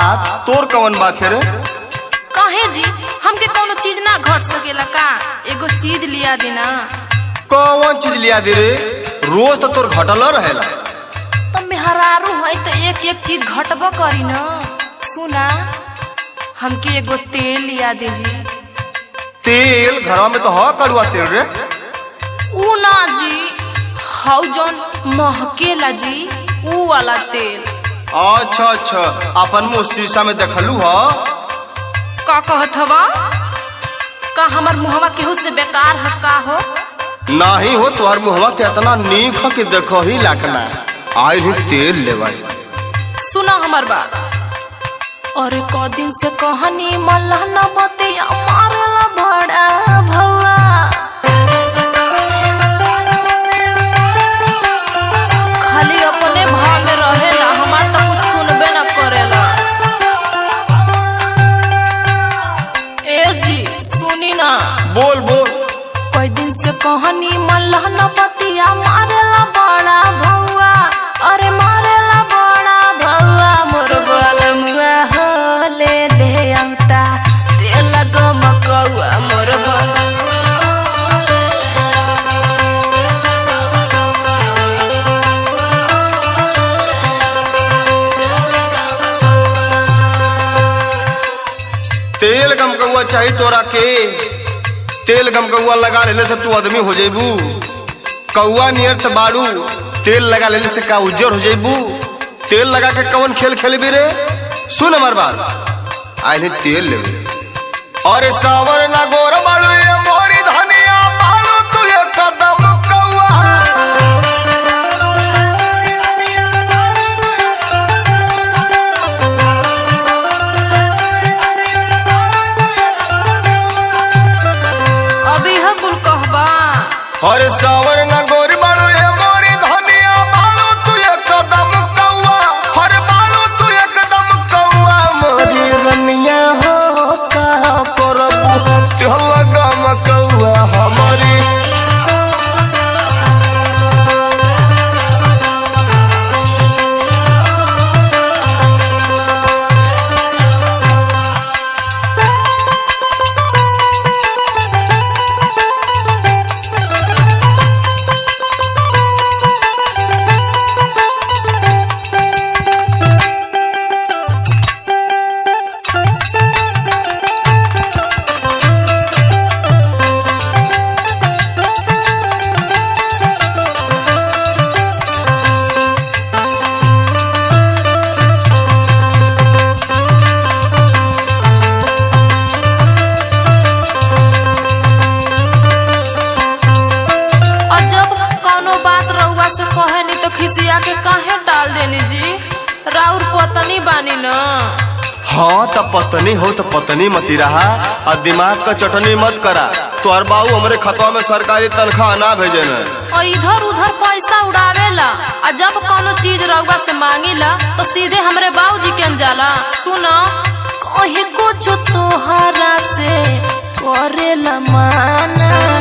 बात तोर कवन बात है रे? काहे जी हमके कोनो चीज ना घट सकेला का? एगो चीज लिया देना। कौन चीज लिया दे रे? रोज तो तोर घटल रहेला। तो मेहरारू है तो एक एक चीज घटबा करी ना। सुना हमके एगो तेल लिया दीजिए। तेल घरवा में तो है कड़ुआ तेल रे। ऊ ना जी, हाउ जौन महकेला जी, ऊ वाला तेल। अच्छा अच्छा, अपन मुँह शीशा में देखलू ह? का कहत हवा? का हमार मुहवा केहू से बेकार है का हो? नहीं हो, तोहर मुहवा के इतना नीक है कि देखो ही लाकना। आइल ही तेल लेवा। सुना हमार बात। अरे क दिन से कहानी मल्ला न बतिया मारला बड़ा भौआ। खाली अपने भाव में रहेला, हमार तो कुछ सुनबे न करेला। ए जी सुनी ना। बोल बोल। कई दिन से कहानी मल्ला न बतिया मारला बड़ा भौआ। अरे मारला बड़ा भौआ, मोर बाल मुआ हो ले ले अंता तेल गमकौआ मोर बाल। तेल गमकौआ चाहिए तोरा के? तेल गमकौआ लगा लेने से तू आदमी हो जेबू? कौआ नियर त बाड़ू, तेल लगा लेने से का उज्जर हो जेबू? तेल लगा के कौन खेल खेलबी रे? सुन हमार बात। आइले तेल ले। अरे सावर ना गोर बाड़ू ये मोरी धनिया बाड़ू तू ये कदम कौआ। अभी है कुल कहबा। अरे सावर ना गोर बाड़ू ये मोरी धनिया बाड़ू तू ये कदम कौआ। अरे बाड़ू तू ये कदम कौआ मोरी रनिया हो का करबू तेल गमकौआ हमारी। से कहे नहीं तो खिसिया के काहे डाल देनी जी? राउर पत्नी बानी न। हाँ तो पत्नी हो तो पत्नी मती रहा और दिमाग का चटनी मत करा। तोहर बाबू हमरे खतवा में सरकारी तनख्वाह ना भेजे न। और इधर उधर पैसा उड़ावेला, और जब कोनो चीज रउआ से मांगीला तो सीधे हमरे बाबूजी के जाला। सुना कहीं कुछ तोहरा से करेला माना।